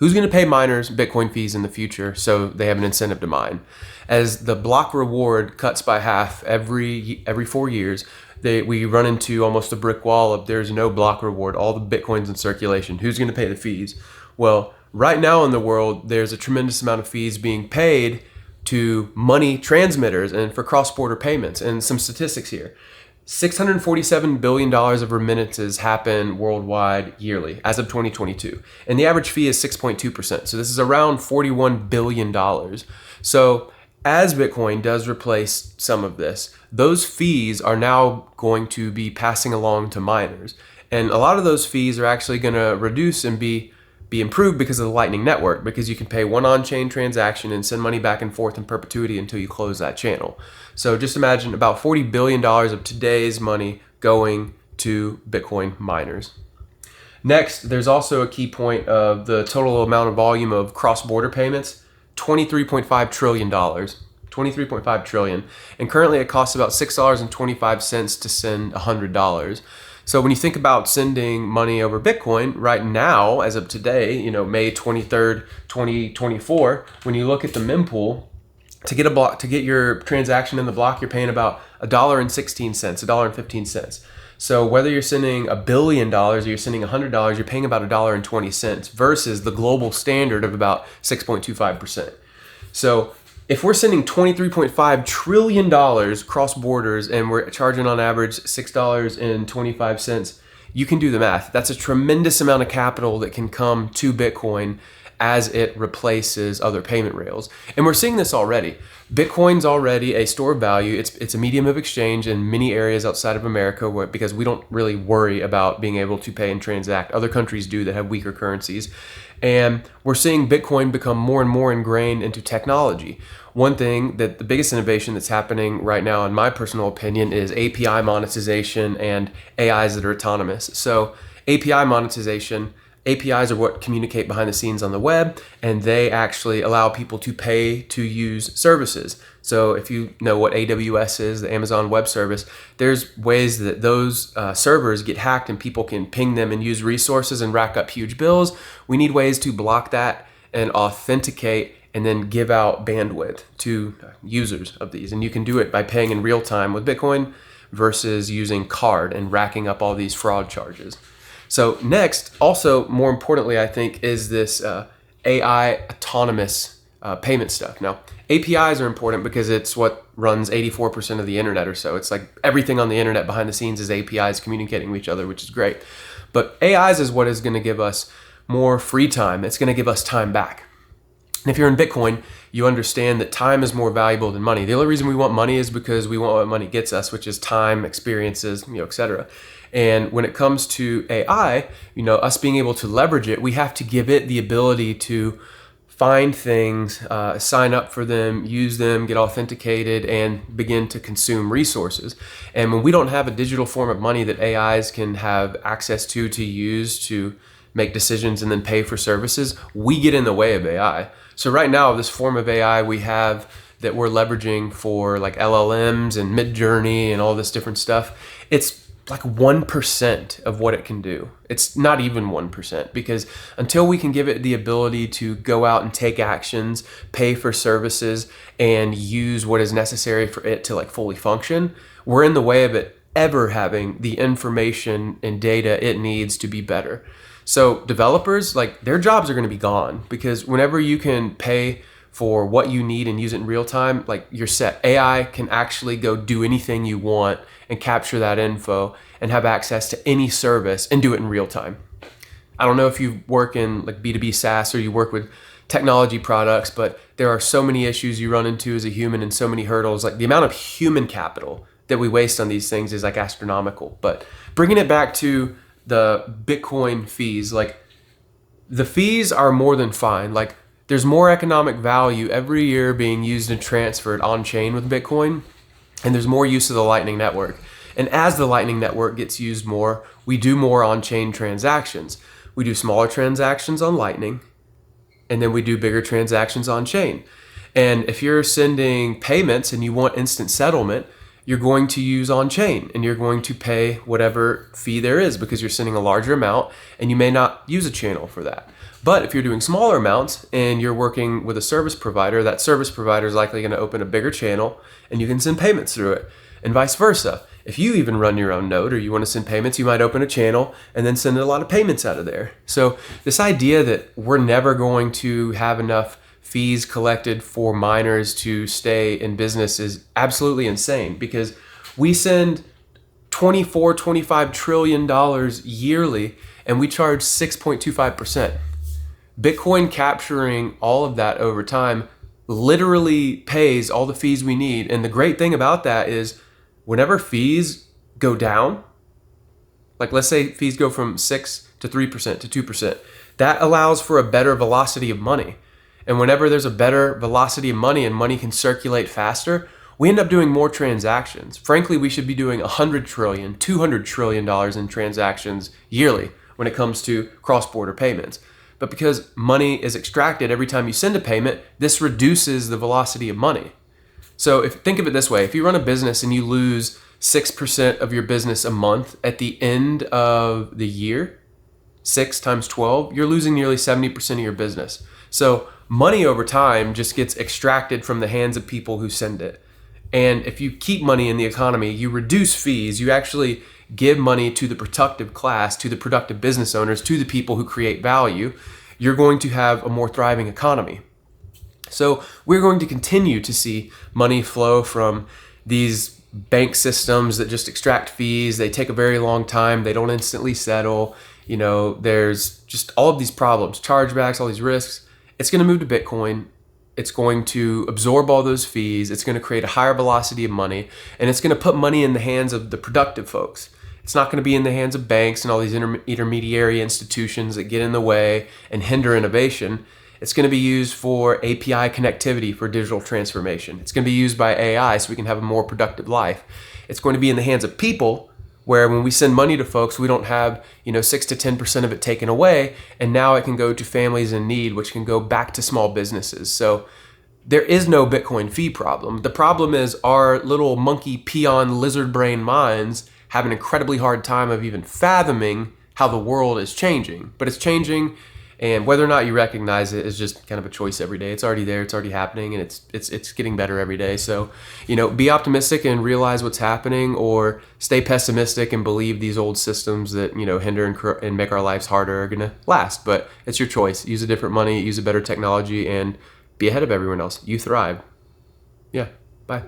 who's going to pay miners Bitcoin fees in the future so they have an incentive to mine? As the block reward cuts by half every 4 years, we run into almost a brick wall of there's no block reward, all the Bitcoins in circulation. Who's going to pay the fees? Well, right now in the world, there's a tremendous amount of fees being paid to money transmitters and for cross-border payments. And some statistics here. $647 billion of remittances happen worldwide yearly as of 2022. And the average fee is 6.2%. So this is around $41 billion. So as Bitcoin does replace some of this, those fees are now going to be passing along to miners. And a lot of those fees are actually going to reduce and be improved because of the Lightning Network, because you can pay one on-chain transaction and send money back and forth in perpetuity until you close that channel. So just imagine about $40 billion of today's money going to Bitcoin miners. Next, there's also a key point of the total amount of volume of cross-border payments, $23.5 trillion. $23.5 trillion. And currently it costs about $6.25 to send $100. So when you think about sending money over Bitcoin right now, as of today, May 23rd, 2024, when you look at the mempool, to get your transaction in the block, you're paying about $1.16, $1.15. So whether you're sending $1 billion or you're sending $100, you're paying about $1.20 versus the global standard of about 6.25%. So if we're sending $23.5 trillion cross borders and we're charging on average $6.25, you can do the math. That's a tremendous amount of capital that can come to Bitcoin as it replaces other payment rails. And we're seeing this already. Bitcoin's already a store of value. It's a medium of exchange in many areas outside of America because we don't really worry about being able to pay and transact. Other countries do that have weaker currencies. And we're seeing Bitcoin become more and more ingrained into technology. One thing that the biggest innovation that's happening right now, in my personal opinion, is API monetization and AIs that are autonomous. So API monetization, APIs are what communicate behind the scenes on the web, and they actually allow people to pay to use services. So if you know what AWS is, the Amazon Web Service, there's ways that those servers get hacked and people can ping them and use resources and rack up huge bills. We need ways to block that and authenticate and then give out bandwidth to users of these. And you can do it by paying in real time with Bitcoin versus using card and racking up all these fraud charges. So next, also more importantly, I think, is this AI autonomous payment stuff. Now, APIs are important because it's what runs 84% of the internet or so. It's like everything on the internet behind the scenes is APIs communicating with each other, which is great. But AIs is what is going to give us more free time. It's going to give us time back. And if you're in Bitcoin, you understand that time is more valuable than money. The only reason we want money is because we want what money gets us, which is time, experiences, etc. And when it comes to AI, us being able to leverage it, we have to give it the ability to find things, sign up for them, use them, get authenticated, and begin to consume resources. And when we don't have a digital form of money that AIs can have access to use to make decisions and then pay for services, we get in the way of AI. So right now, this form of AI we have that we're leveraging for like LLMs and Midjourney and all this different stuff, it's like 1% of what it can do. It's not even 1%, because until we can give it the ability to go out and take actions, pay for services, and use what is necessary for it to like fully function, we're in the way of it ever having the information and data it needs to be better. So developers, like, their jobs are going to be gone, because whenever you can pay for what you need and use it in real time, like, you're set. AI can actually go do anything you want and capture that info and have access to any service and do it in real time. I don't know if you work in like B2B SaaS or you work with technology products, but there are so many issues you run into as a human and so many hurdles. Like, the amount of human capital that we waste on these things is like astronomical. But bringing it back to the Bitcoin fees, like, the fees are more than fine. Like, there's more economic value every year being used and transferred on chain with Bitcoin, and there's more use of the Lightning Network. And as the Lightning Network gets used more, we do more on-chain transactions. We do smaller transactions on Lightning, and then we do bigger transactions on chain. And if you're sending payments and you want instant settlement, you're going to use on chain, and you're going to pay whatever fee there is because you're sending a larger amount, and you may not use a channel for that. But if you're doing smaller amounts and you're working with a service provider, that service provider is likely going to open a bigger channel and you can send payments through it, and vice versa. If you even run your own node or you want to send payments, you might open a channel and then send a lot of payments out of there. So this idea that we're never going to have enough fees collected for miners to stay in business is absolutely insane, because we send $25 trillion yearly and we charge 6.25%. Bitcoin capturing all of that over time literally pays all the fees we need. And the great thing about that is whenever fees go down, like let's say fees go from 6 to 3% to 2%, that allows for a better velocity of money. And whenever there's a better velocity of money and money can circulate faster, we end up doing more transactions. Frankly, we should be doing $100 trillion, $200 trillion in transactions yearly when it comes to cross-border payments. But because money is extracted every time you send a payment, this reduces the velocity of money. So think of it this way: if you run a business and you lose 6% of your business a month at the end of the year, 6 times 12, you're losing nearly 70% of your business. So money over time just gets extracted from the hands of people who send it. And if you keep money in the economy, you reduce fees, you actually give money to the productive class, to the productive business owners, to the people who create value, you're going to have a more thriving economy. So we're going to continue to see money flow from these bank systems that just extract fees. They take a very long time. They don't instantly settle. There's just all of these problems, chargebacks, all these risks. It's going to move to Bitcoin. It's going to absorb all those fees. It's going to create a higher velocity of money, and it's going to put money in the hands of the productive folks. It's not going to be in the hands of banks and all these intermediary institutions that get in the way and hinder innovation. It's going to be used for API connectivity for digital transformation. It's going to be used by AI so we can have a more productive life. It's going to be in the hands of people, where when we send money to folks, we don't have 6 to 10% of it taken away, and now it can go to families in need, which can go back to small businesses. So there is no Bitcoin fee problem. The problem is our little monkey peon lizard brain minds have an incredibly hard time of even fathoming how the world is changing. But it's changing, and whether or not you recognize it is just kind of a choice every day. It's already there, it's already happening, and it's getting better every day. So, be optimistic and realize what's happening, or stay pessimistic and believe these old systems that, hinder and make our lives harder are gonna last. But it's your choice. Use a different money, use a better technology, and be ahead of everyone else. You thrive. Yeah, bye.